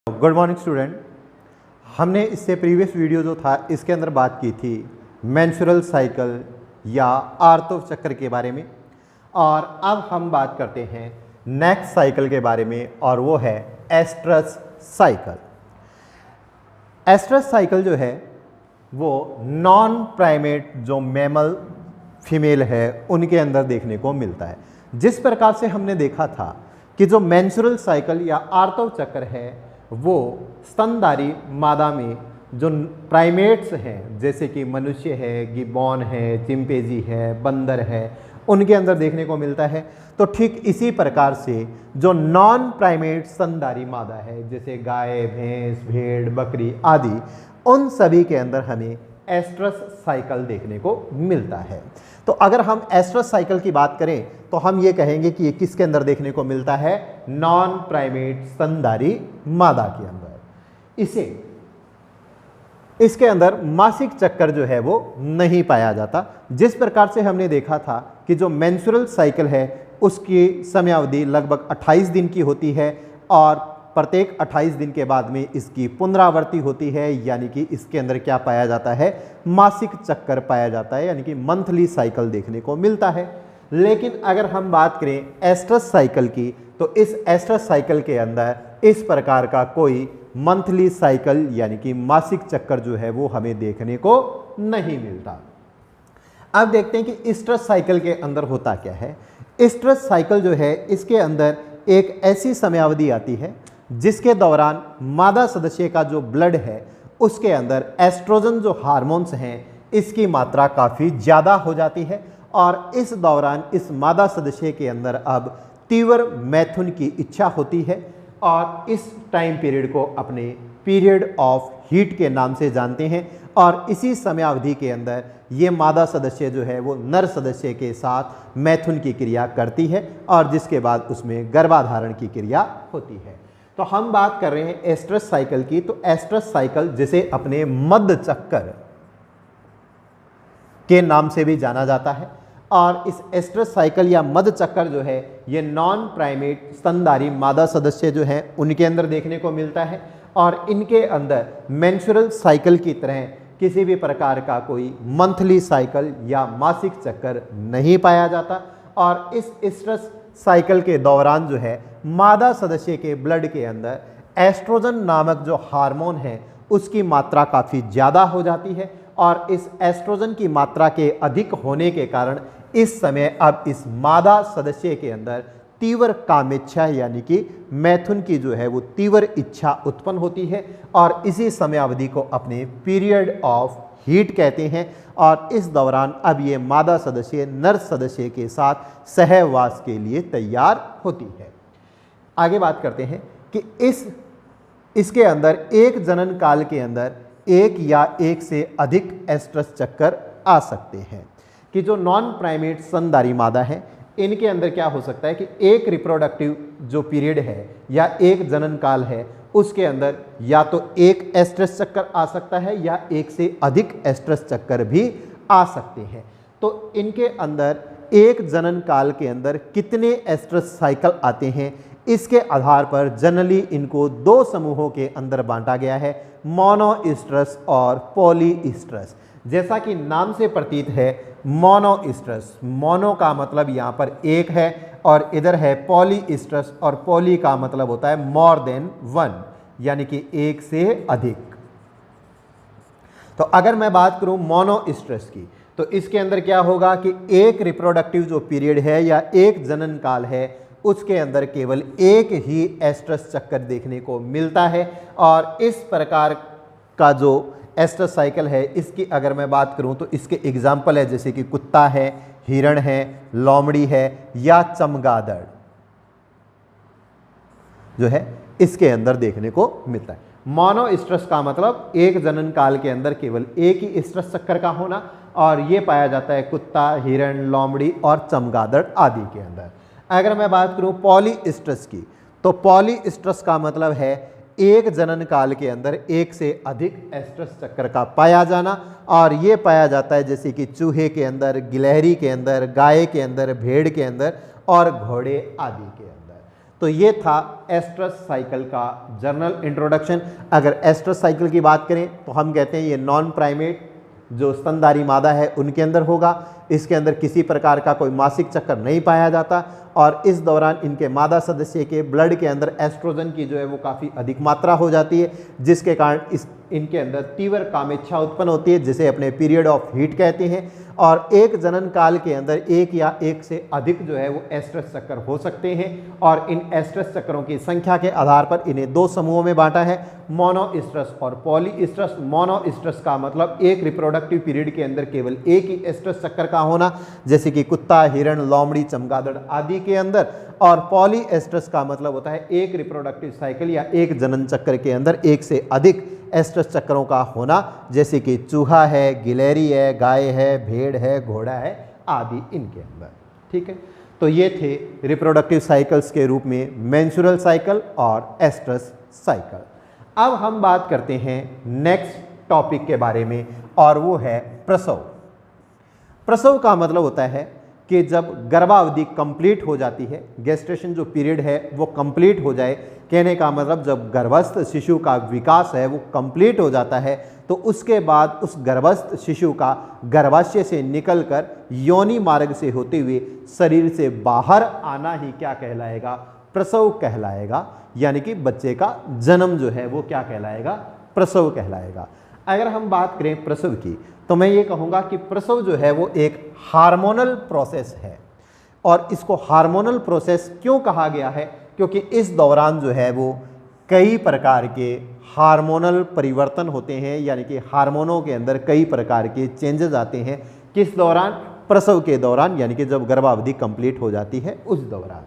Good morning student. हमने इससे previous video जो था इसके अंदर बात की थी मेंस्ट्रुअल साइकिल या आर्तव चक्र के बारे में, और अब हम बात करते हैं नेक्स्ट साइकिल के बारे में, और वो है एस्ट्रस साइकिल। एस्ट्रस साइकिल जो है वो नॉन प्राइमेट जो मैमल फीमेल है उनके अंदर देखने को मिलता है। जिस प्रकार से हमने देखा था कि जो मेंस्ट्रुअल साइकिल या आर्तव चक्र है वो स्तनधारी मादा में जो प्राइमेट्स हैं जैसे कि मनुष्य है, गिबॉन है, चिंपैंजी है, बंदर है, उनके अंदर देखने को मिलता है। तो ठीक इसी प्रकार से जो नॉन प्राइमेट स्तनधारी मादा है जैसे गाय, भैंस, भेड़, बकरी आदि, उन सभी के अंदर हमें एस्ट्रस साइकिल देखने को मिलता है। तो अगर हम एस्ट्रस साइकिल की बात करें तो हम ये कहेंगे कि ये किसके अंदर देखने को मिलता है? नॉन प्राइमेट स्तनधारी मादा के अंदर। इसके अंदर मासिक चक्कर जो है वो नहीं पाया जाता। जिस प्रकार से हमने देखा था कि जो मेंस्ट्रुअल साइकिल है उसकी समयावधि लगभग 28 दिन की होती है, और प्रत्येक 28 दिन के बाद में इसकी पुनरावृत्ति होती है, यानी कि इसके अंदर क्या पाया जाता है? मासिक चक्कर पाया जाता है, यानी कि मंथली साइकिल देखने को मिलता है। लेकिन अगर हम बात करें एस्ट्रस साइकिल की तो इस एस्ट्रस साइकिल के अंदर इस प्रकार का कोई मंथली साइकिल यानी कि मासिक चक्कर जो है वो हमें देखने को नहीं मिलता। अब देखते हैं कि एस्ट्रस साइकिल के अंदर होता क्या है। एस्ट्रस साइकिल जो है इसके अंदर एक ऐसी समयावधि आती है जिसके दौरान मादा सदस्य का जो ब्लड है उसके अंदर एस्ट्रोजन जो हार्मोन्स हैं इसकी मात्रा काफ़ी ज़्यादा हो जाती है, और इस दौरान इस मादा सदस्य के अंदर अब तीव्र मैथुन की इच्छा होती है, और इस टाइम पीरियड को अपने पीरियड ऑफ हीट के नाम से जानते हैं। और इसी समयावधि के अंदर ये मादा सदस्य जो है वो नर सदस्य के साथ मैथुन की क्रिया करती है, और जिसके बाद उसमें गर्भाधारण की क्रिया होती है। तो हम बात कर रहे हैं एस्ट्रस साइकिल की। तो एस्ट्रस साइकिल जिसे अपने मध्य चक्कर के नाम से भी जाना जाता है, और इस एस्ट्रस साइकिल या मध्य चक्कर जो है ये नॉन प्राइमेट स्तनधारी मादा सदस्य जो है उनके अंदर देखने को मिलता है, और इनके अंदर मेंस्ट्रुअल साइकिल की तरह किसी भी प्रकार का कोई मंथली साइकिल या मासिक चक्कर नहीं पाया जाता। और इस एस्ट्रस साइकिल के दौरान जो है मादा सदस्य के ब्लड के अंदर एस्ट्रोजन नामक जो हार्मोन है उसकी मात्रा काफ़ी ज़्यादा हो जाती है, और इस एस्ट्रोजन की मात्रा के अधिक होने के कारण इस समय अब इस मादा सदस्य के अंदर तीव्र कामेच्छा यानी कि मैथुन की जो है वो तीव्र इच्छा उत्पन्न होती है, और इसी समयावधि को अपने पीरियड ऑफ हीट कहते हैं। और इस दौरान अब ये मादा सदस्य नर सदस्य के साथ सहवास के लिए तैयार होती है। आगे बात करते हैं कि इसके अंदर एक जनन काल के अंदर एक या एक से अधिक एस्ट्रस चक्कर आ सकते हैं। कि जो नॉन प्राइमेट स्तनधारी मादा है इनके अंदर क्या हो सकता है कि एक रिप्रोडक्टिव जो पीरियड है या एक जनन काल है उसके अंदर या तो एक एस्ट्रस चक्कर आ सकता है या एक से अधिक एस्ट्रस चक्कर भी आ सकते हैं। तो इनके अंदर एक जनन काल के अंदर कितने एस्ट्रस साइकिल आते हैं इसके आधार पर जनरली इनको दो समूहों के अंदर बांटा गया है, मोनोइस्ट्रस और पॉलीइस्ट्रस। जैसा कि नाम से प्रतीत है मोनोइस्ट्रस, मोनो का मतलब यहाँ पर एक है, और इधर है पॉलीइस्ट्रस, और पॉली का मतलब होता है मोर देन वन यानी कि एक से अधिक। तो अगर मैं बात करूं मोनोइस्ट्रस की तो इसके अंदर क्या होगा कि एक रिप्रोडक्टिव जो पीरियड है या एक जनन काल है उसके अंदर केवल एक ही एस्ट्रस चक्कर देखने को मिलता है। और इस प्रकार का जो एस्ट्रस साइकिल है इसकी अगर मैं बात करूं तो इसके एग्जाम्पल है जैसे कि कुत्ता है, हिरण है, लोमड़ी है या चमगादड़ जो है इसके अंदर देखने को मिलता है। मोनोइस्ट्रस का मतलब एक जनन काल के अंदर केवल एक ही एस्ट्रस चक्कर का होना, और ये पाया जाता है कुत्ता, हिरण, लोमड़ी और चमगादड़ आदि के अंदर। अगर मैं बात करूं पॉलीइस्ट्रस की तो पॉलीइस्ट्रस का मतलब है एक जनन काल के अंदर एक से अधिक एस्ट्रस चक्कर का पाया जाना, और ये पाया जाता है जैसे कि चूहे के अंदर, गिलहरी के अंदर, गाय के अंदर, भेड़ के अंदर और घोड़े आदि के अंदर। तो ये था एस्ट्रस साइकिल का जर्नल इंट्रोडक्शन। अगर एस्ट्रस साइकिल की बात करें तो हम कहते हैं ये नॉन प्राइमेट जो स्तनधारी मादा है उनके अंदर होगा। इसके अंदर किसी प्रकार का कोई मासिक चक्कर नहीं पाया जाता और इस दौरान इनके मादा सदस्य के ब्लड के अंदर एस्ट्रोजन की जो है वो काफ़ी अधिक मात्रा हो जाती है, जिसके कारण इनके अंदर तीव्र कामेच्छा उत्पन्न होती है, जिसे अपने पीरियड ऑफ हीट कहते हैं। और एक जनन काल के अंदर एक या एक से अधिक जो है वो एस्ट्रस चक्कर हो सकते हैं और इन एस्ट्रस चक्करों की संख्या के आधार पर इन्हें दो समूहों में बांटा है, मोनोइस्ट्रस और पॉलीइस्ट्रस। मोनोइस्ट्रस का मतलब एक रिप्रोडक्टिव पीरियड के अंदर केवल एक ही एस्ट्रस चक्कर का होना, जैसे कि कुत्ता, हिरण, लोमड़ी, चमगादड़ आदि के अंदर। और पॉलीएस्ट्रस का मतलब होता है एक रिप्रोडक्टिव साइकिल या एक जनन चक्र के अंदर एक से अधिक एस्ट्रस चक्रों का होना, जैसे कि चूहा है, गिलहरी है, गाय है, भेड़ है, घोड़ा है आदि इनके अंदर। ठीक है, तो ये थे रिप्रोडक्टिव साइकिल्स के रूप में मेंस्ट्रुअल साइकिल और एस्ट्रस साइकिल। अब हम बात करते हैं नेक्स्ट टॉपिक के बारे में और वो है प्रसव। प्रसव का मतलब होता है कि जब गर्भावधि कंप्लीट हो जाती है, गेस्टेशन जो पीरियड है वो कंप्लीट हो जाए, कहने का मतलब जब गर्भस्थ शिशु का विकास है वो कंप्लीट हो जाता है, तो उसके बाद उस गर्भस्थ शिशु का गर्भाशय से निकलकर योनि मार्ग से होते हुए शरीर से बाहर आना ही क्या कहलाएगा? प्रसव कहलाएगा। यानी कि बच्चे का जन्म जो है वो क्या कहलाएगा? प्रसव कहलाएगा। अगर हम बात करें प्रसव की तो मैं ये कहूँगा कि प्रसव जो है वो एक हार्मोनल प्रोसेस है। और इसको हार्मोनल प्रोसेस क्यों कहा गया है? क्योंकि इस दौरान जो है वो कई प्रकार के हार्मोनल परिवर्तन होते हैं, यानी कि हार्मोनों के अंदर कई प्रकार के चेंजेस आते हैं। किस दौरान? प्रसव के दौरान, यानी कि जब गर्भावधि कंप्लीट हो जाती है उस दौरान।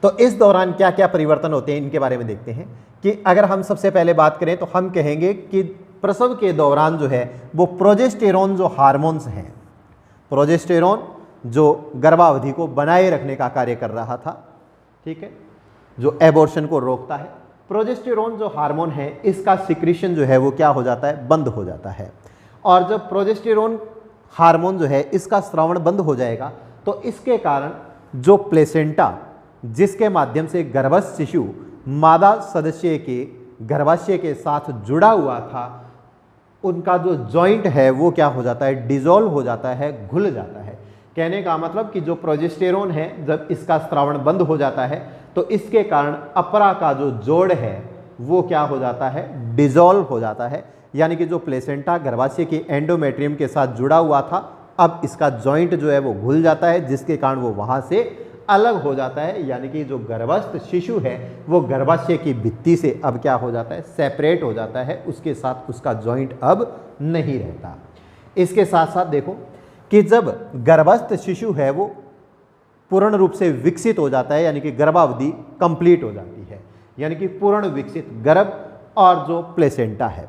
तो इस दौरान क्या क्या परिवर्तन होते हैं इनके बारे में देखते हैं। कि अगर हम सबसे पहले बात करें तो हम कहेंगे कि प्रसव के दौरान जो है वो प्रोजेस्टेरोन जो हार्मोन्स हैं, प्रोजेस्टेरोन जो गर्भावधि को बनाए रखने का कार्य कर रहा था, ठीक है, जो एबॉर्शन को रोकता है, प्रोजेस्टेरोन जो हार्मोन है इसका सिक्रीशन जो है वो क्या हो जाता है? बंद हो जाता है। और जब प्रोजेस्टेरोन हार्मोन जो है इसका स्रावण बंद हो जाएगा तो इसके कारण जो प्लेसेंटा जिसके माध्यम से गर्भस्थ शिशु मादा सदस्य के गर्भाशय के साथ जुड़ा हुआ था, उनका जो जॉइंट है वो क्या हो जाता है? डिसॉल्व हो जाता है, घुल जाता है। कहने का मतलब कि जो प्रोजेस्टेरोन है जब इसका स्रावण बंद हो जाता है तो इसके कारण अपरा का जो जोड़ है वो क्या हो जाता है? डिसॉल्व हो जाता है। यानी कि जो प्लेसेंटा गर्भाशय के एंडोमेट्रियम के साथ जुड़ा हुआ था, अब इसका जॉइंट जो है वो घुल जाता है, जिसके कारण वो वहाँ से अलग हो जाता है। यानी कि जो गर्भस्थ शिशु है वो गर्भाशय की भित्ति से अब क्या हो जाता है? सेपरेट हो जाता है, उसके साथ उसका जॉइंट अब नहीं रहता। इसके साथ साथ देखो कि जब गर्भस्थ शिशु है वो पूर्ण रूप से विकसित हो जाता है, यानी कि गर्भावधि कंप्लीट हो जाती है, यानी कि पूर्ण विकसित गर्भ और जो प्लेसेंटा है,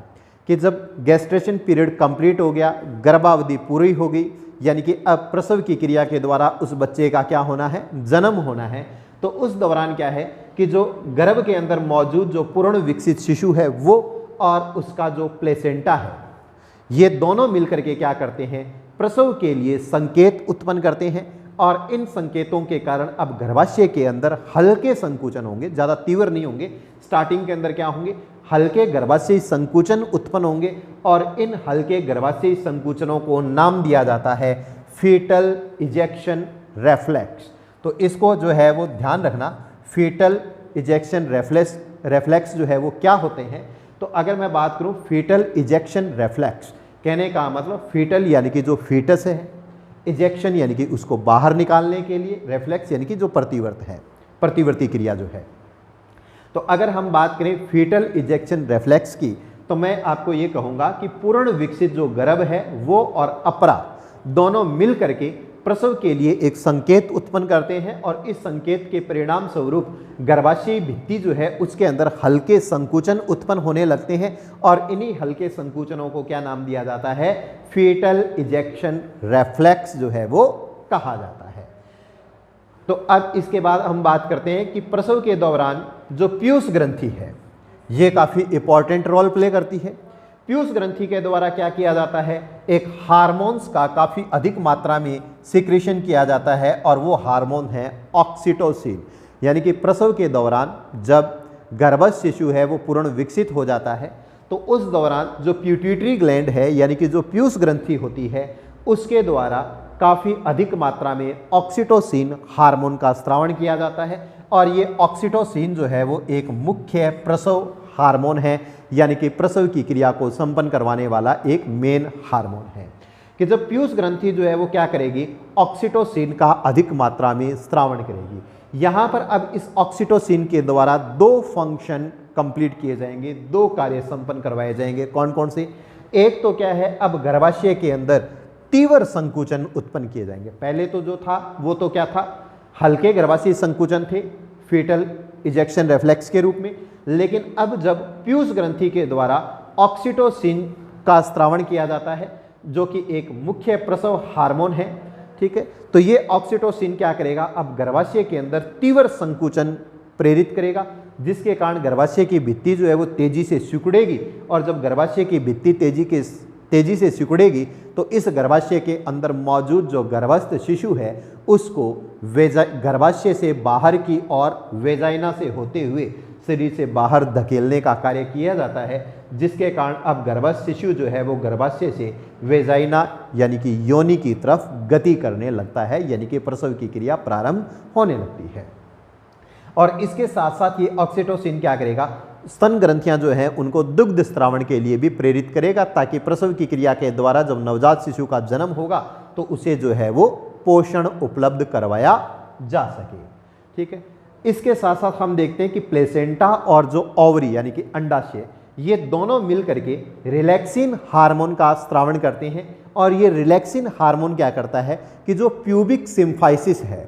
कि जब गेस्टेशन पीरियड कंप्लीट हो गया, गर्भावधि पूरी हो गई, यानी कि अब प्रसव की क्रिया के द्वारा उस बच्चे का क्या होना है? जन्म होना है। तो उस दौरान क्या है कि जो गर्भ के अंदर मौजूद जो पूर्ण विकसित शिशु है वो और उसका जो प्लेसेंटा है, ये दोनों मिलकर के क्या करते हैं? प्रसव के लिए संकेत उत्पन्न करते हैं। और इन संकेतों के कारण अब गर्भाशय के अंदर हल्के संकुचन होंगे, ज़्यादा तीव्र नहीं होंगे। स्टार्टिंग के अंदर क्या होंगे? हल्के गर्भाशयी संकुचन उत्पन्न होंगे और इन हल्के गर्भाशयी संकुचनों को नाम दिया जाता है फीटल इजेक्शन रेफ्लेक्स। तो इसको जो है वो ध्यान रखना, फीटल इजेक्शन रेफ्लेक्स जो है वो क्या होते हैं। तो अगर मैं बात करूं फीटल इजेक्शन रेफ्लेक्स, कहने का मतलब फीटल यानी कि जो फीटस है, इजेक्शन यानी कि उसको बाहर निकालने के लिए, रेफ्लेक्स यानी कि जो प्रतिवर्त है, प्रतिवर्ती क्रिया जो है। तो अगर हम बात करें फीटल इजेक्शन रेफ्लेक्स की तो मैं आपको ये कहूँगा कि पूर्ण विकसित जो गर्भ है वो और अपरा दोनों मिल करके प्रसव के लिए एक संकेत उत्पन्न करते हैं और इस संकेत के परिणाम स्वरूप गर्भाशयी भित्ति जो है उसके अंदर हल्के संकुचन उत्पन्न होने लगते हैं और इन्हीं हल्के संकुचनों को क्या नाम दिया जाता है? फीटल इजेक्शन रेफ्लेक्स जो है वो कहा जाता है। तो अब इसके बाद हम बात करते हैं कि प्रसव के दौरान जो पीयूष ग्रंथि है ये काफ़ी इंपॉर्टेंट रोल प्ले करती है। पीयूष ग्रंथि के द्वारा क्या किया जाता है? एक हार्मोन्स का काफ़ी अधिक मात्रा में सिक्रीशन किया जाता है और वो हार्मोन है ऑक्सीटोसिन। यानी कि प्रसव के दौरान जब गर्भस्थ शिशु है वो पूर्ण विकसित हो जाता है तो उस दौरान जो पिट्यूटरी ग्लैंड है यानी कि जो पीयूष ग्रंथि होती है उसके द्वारा काफ़ी अधिक मात्रा में ऑक्सीटोसिन हार्मोन का स्रावण किया जाता है और ये ऑक्सीटोसिन जो है वो एक मुख्य प्रसव हार्मोन है यानी कि प्रसव की क्रिया को संपन्न करवाने वाला एक मेन हार्मोन है कि जब पीयूष ग्रंथि जो है वो क्या करेगी, ऑक्सीटोसिन का अधिक मात्रा में स्रावण करेगी। यहाँ पर अब इस ऑक्सीटोसिन के द्वारा दो फंक्शन कंप्लीट किए जाएंगे, दो कार्य संपन्न करवाए जाएंगे। कौन कौन से? एक तो क्या है, अब गर्भाशय के अंदर तीव्र संकुचन उत्पन्न किए जाएंगे। पहले तो जो था वो तो क्या था, हल्के गर्भाशय संकुचन थे फीटल इजेक्शन रिफ्लेक्स के रूप में, लेकिन अब जब पीयूष ग्रंथि के द्वारा ऑक्सीटोसिन का स्रावण किया जाता है जो कि एक मुख्य प्रसव हार्मोन है, ठीक है, तो ये ऑक्सीटोसिन क्या करेगा, अब गर्भाशय के अंदर तीव्र संकुचन प्रेरित करेगा जिसके कारण गर्भाशय की भित्ति जो है वो तेजी से सिकुड़ेगी और जब गर्भाशय की भित्ति तेजी से सिकुड़ेगी तो इस गर्भाशय के अंदर मौजूद जो गर्भस्थ शिशु है उसको गर्भाशय से बाहर की ओर वेजाइना से होते हुए शरीर से बाहर धकेलने का कार्य किया जाता है, जिसके कारण अब गर्भस्थ शिशु जो है वो गर्भाशय से वेजाइना यानी कि योनि की तरफ गति करने लगता है, यानी कि प्रसव की क्रिया प्रारंभ होने लगती है। और इसके साथ साथ ये ऑक्सीटोसिन क्या करेगा, स्तन ग्रंथियां जो हैं उनको दुग्ध स्रावण के लिए भी प्रेरित करेगा ताकि प्रसव की क्रिया के द्वारा जब नवजात शिशु का जन्म होगा तो उसे जो है वो पोषण उपलब्ध करवाया जा सके, ठीक है। इसके साथ साथ हम देखते हैं कि प्लेसेंटा और जो ओवरी यानी कि अंडाशय, ये दोनों मिल करके रिलैक्सिन हार्मोन का स्रावण करते हैं और ये रिलैक्सिन हार्मोन क्या करता है कि जो प्यूबिक सिम्फाइसिस है,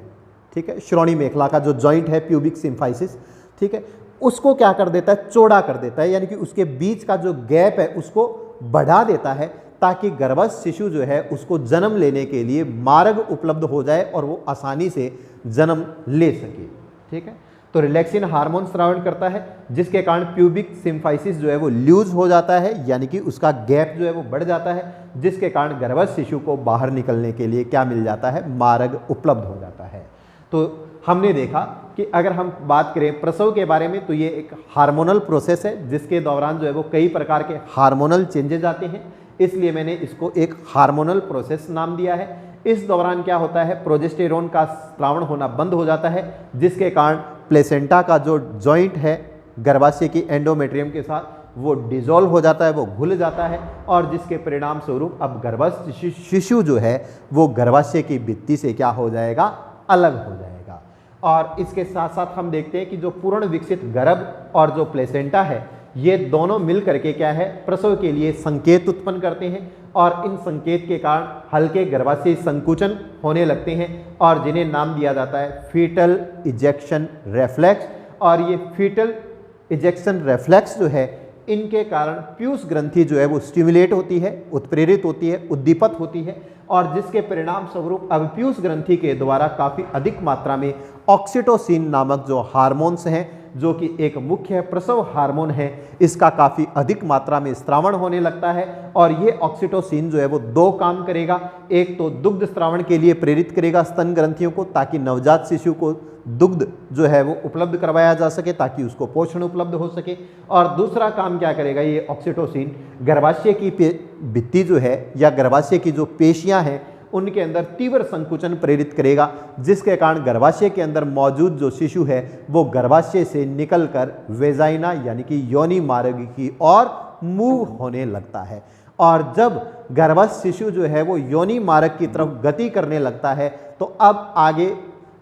ठीक है, श्रोणि मेखला का जो जॉइंट है प्यूबिक सिम्फाइसिस, ठीक है, उसको क्या कर देता है, चौड़ा कर देता है, यानी कि उसके बीच का जो गैप है उसको बढ़ा देता है ताकि गर्भस्थ शिशु जो है उसको जन्म लेने के लिए मार्ग उपलब्ध हो जाए और वो आसानी से जन्म ले सके, ठीक है। तो रिलैक्सिन हार्मोन स्रावण करता है जिसके कारण प्यूबिक सिम्फाइसिस जो है वो लूज हो जाता है, यानी कि उसका गैप जो है वो बढ़ जाता है, जिसके कारण गर्भस्थ शिशु को बाहर निकलने के लिए क्या मिल जाता है, मार्ग उपलब्ध हो जाता है। तो हमने देखा कि अगर हम बात करें प्रसव के बारे में तो ये एक हार्मोनल प्रोसेस है जिसके दौरान जो है वो कई प्रकार के हार्मोनल चेंजेस आते हैं, इसलिए मैंने इसको एक हार्मोनल प्रोसेस नाम दिया है। इस दौरान क्या होता है, प्रोजेस्टेरोन का स्रावण होना बंद हो जाता है जिसके कारण प्लेसेंटा का जो जॉइंट है गर्भाशय की एंडोमेट्रियम के साथ वो डिजोल्व हो जाता है, वो घुल जाता है और जिसके परिणाम स्वरूप अब गर्भस्थ शिशु जो है वो गर्भाशय की भित्ति से क्या हो जाएगा, अलग हो जाएगा। और इसके साथ साथ हम देखते हैं कि जो पूर्ण विकसित गर्भ और जो प्लेसेंटा है ये दोनों मिल करके क्या है, प्रसव के लिए संकेत उत्पन्न करते हैं और इन संकेत के कारण हल्के गर्भाशय संकुचन होने लगते हैं और जिन्हें नाम दिया जाता है फीटल इजेक्शन रेफ्लेक्स। और ये फीटल इजेक्शन रेफ्लेक्स जो है इनके कारण पीयूष ग्रंथि जो है वो स्टिमुलेट होती है, उत्प्रेरित होती है, उद्दीपित होती है और जिसके परिणाम स्वरूप अब पीयूष ग्रंथि के द्वारा काफ़ी अधिक मात्रा में ऑक्सीटोसिन नामक जो हार्मोन्स हैं जो कि एक मुख्य प्रसव हार्मोन है, इसका काफ़ी अधिक मात्रा में स्रावण होने लगता है। और ये ऑक्सीटोसिन जो है वो दो काम करेगा, एक तो दुग्ध स्रावण के लिए प्रेरित करेगा स्तन ग्रंथियों को ताकि नवजात शिशु को दुग्ध जो है वो उपलब्ध करवाया जा सके ताकि उसको पोषण उपलब्ध हो सके, और दूसरा काम क्या करेगा ये ऑक्सीटोसिन, गर्भाशय की भित्ति जो है या गर्भाशय की जो पेशियां हैं उनके अंदर तीव्र संकुचन प्रेरित करेगा जिसके कारण गर्भाशय के अंदर मौजूद जो शिशु है वो गर्भाशय से निकलकर वेजाइना यानी कि योनि मार्ग की ओर मूव होने लगता है। और जब गर्भस्थ शिशु जो है वो योनि मार्ग की तरफ गति करने लगता है तो अब आगे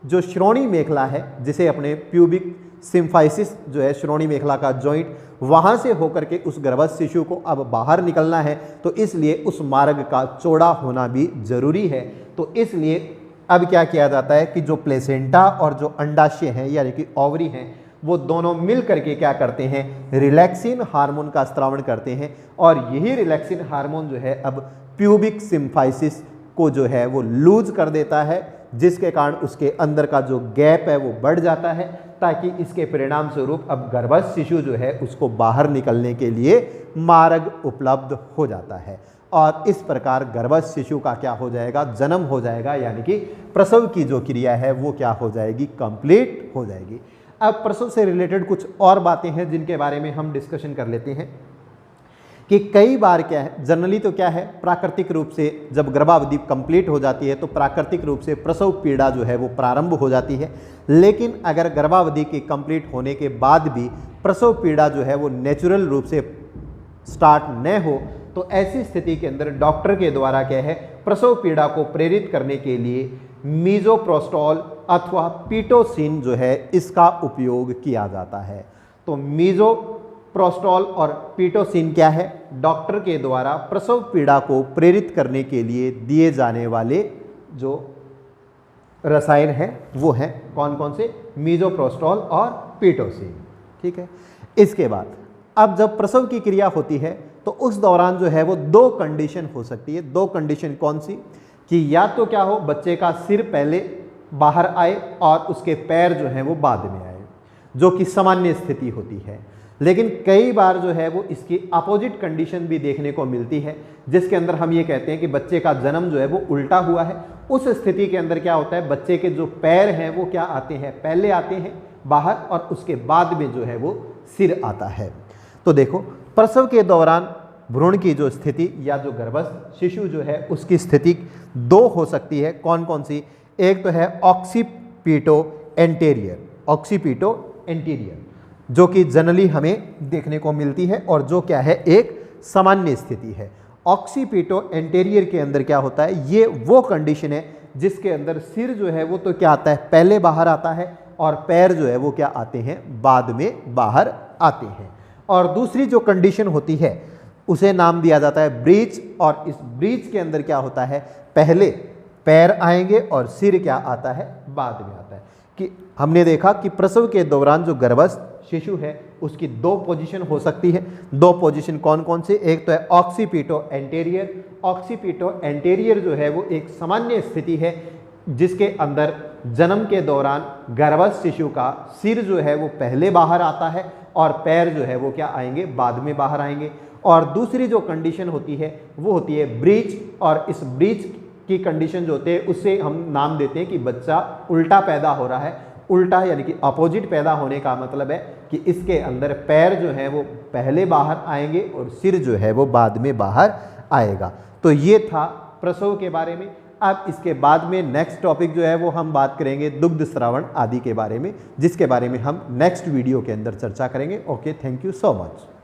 जो श्रोणि मेखला है, जिसे अपने प्यूबिक सिम्फाइसिस जो है श्रोणि मेखला का जॉइंट, वहां से होकर के उस गर्भस्थ शिशु को अब बाहर निकलना है, तो इसलिए उस मार्ग का चौड़ा होना भी जरूरी है। तो इसलिए अब क्या किया जाता है कि जो प्लेसेंटा और जो अंडाशय हैं यानी कि ओवरी हैं वो दोनों मिल करके क्या करते हैं, रिलैक्सिन हार्मोन का स्रावण करते हैं और यही रिलैक्सिन हार्मोन जो है अब प्यूबिक सिम्फाइसिस को जो है वो लूज कर देता है, जिसके कारण उसके अंदर का जो गैप है वो बढ़ जाता है ताकि इसके परिणाम स्वरूप अब गर्भस्थ शिशु जो है उसको बाहर निकलने के लिए मार्ग उपलब्ध हो जाता है। और इस प्रकार गर्भस्थ शिशु का क्या हो जाएगा, जन्म हो जाएगा, यानी कि प्रसव की जो क्रिया है वो क्या हो जाएगी, कंप्लीट हो जाएगी। अब प्रसव से रिलेटेड कुछ और बातें हैं जिनके बारे में हम डिस्कशन कर लेते हैं कि कई बार क्या है, जनरली तो क्या है, प्राकृतिक रूप से जब गर्भावधि कंप्लीट हो जाती है तो प्राकृतिक रूप से प्रसव पीड़ा जो है वो प्रारंभ हो जाती है। लेकिन अगर गर्भावधि के कंप्लीट होने के बाद भी प्रसव पीड़ा जो है वो नेचुरल रूप से स्टार्ट न हो तो ऐसी स्थिति के अंदर डॉक्टर के द्वारा क्या है, प्रसव पीड़ा को प्रेरित करने के लिए मीजोप्रोस्टॉल अथवा पीटोसिन जो है इसका उपयोग किया जाता है। तो मीजोप्रोस्टॉल और पीटोसिन क्या है, डॉक्टर के द्वारा प्रसव पीड़ा को प्रेरित करने के लिए दिए जाने वाले जो रसायन हैं वो हैं कौन कौन से, मीजोप्रोस्टॉल और पीटोसिन। ठीक है, इसके बाद अब जब प्रसव की क्रिया होती है तो उस दौरान जो है वो दो कंडीशन हो सकती है। दो कंडीशन कौन सी, कि या तो क्या हो, बच्चे का सिर पहले बाहर आए और उसके पैर जो हैं वो बाद में आए, जो कि सामान्य स्थिति होती है। लेकिन कई बार जो है वो इसकी अपोजिट कंडीशन भी देखने को मिलती है, जिसके अंदर हम ये कहते हैं कि बच्चे का जन्म जो है वो उल्टा हुआ है। उस स्थिति के अंदर क्या होता है, बच्चे के जो पैर हैं वो क्या आते हैं, पहले आते हैं बाहर और उसके बाद में जो है वो सिर आता है। तो देखो, प्रसव के दौरान भ्रूण की जो स्थिति या जो गर्भस्थ शिशु जो है उसकी स्थिति दो हो सकती है। कौन कौन सी, एक तो है ऑक्सीपिटो एंटीरियर, ऑक्सीपिटो एंटीरियर जो कि जनरली हमें देखने को मिलती है और जो क्या है एक सामान्य स्थिति है। ऑक्सीपिटो एंटीरियर के अंदर क्या होता है, ये वो कंडीशन है जिसके अंदर सिर जो है वो तो क्या आता है, पहले बाहर आता है और पैर जो है वो क्या आते हैं, बाद में बाहर आते हैं। और दूसरी जो कंडीशन होती है उसे नाम दिया जाता है ब्रीच, और इस ब्रीच के अंदर क्या होता है, पहले पैर आएंगे और सिर क्या आता है, बाद में आता है। कि हमने देखा कि प्रसव के दौरान जो गर्भस्थ शिशु है उसकी दो पोजीशन हो सकती है। दो पोजीशन कौन कौन से, एक तो है ऑक्सीपिटो एंटीरियर। ऑक्सीपिटो एंटीरियर जो है वो एक सामान्य स्थिति है जिसके अंदर जन्म के दौरान गर्भस्थ शिशु का सिर जो है वो पहले बाहर आता है और पैर जो है वो क्या आएंगे, बाद में बाहर आएंगे। और दूसरी जो कंडीशन होती है वो होती है ब्रीच, और इस ब्रीच की कंडीशन जो होते हैं उससे हम नाम देते हैं कि बच्चा उल्टा पैदा हो रहा है। उल्टा यानी कि अपोजिट पैदा होने का मतलब है कि इसके अंदर पैर जो है वो पहले बाहर आएंगे और सिर जो है वो बाद में बाहर आएगा। तो ये था प्रसव के बारे में। अब इसके बाद में नेक्स्ट टॉपिक जो है वो हम बात करेंगे दुग्ध स्रावण आदि के बारे में, जिसके बारे में हम नेक्स्ट वीडियो के अंदर चर्चा करेंगे। Okay, thank you so much.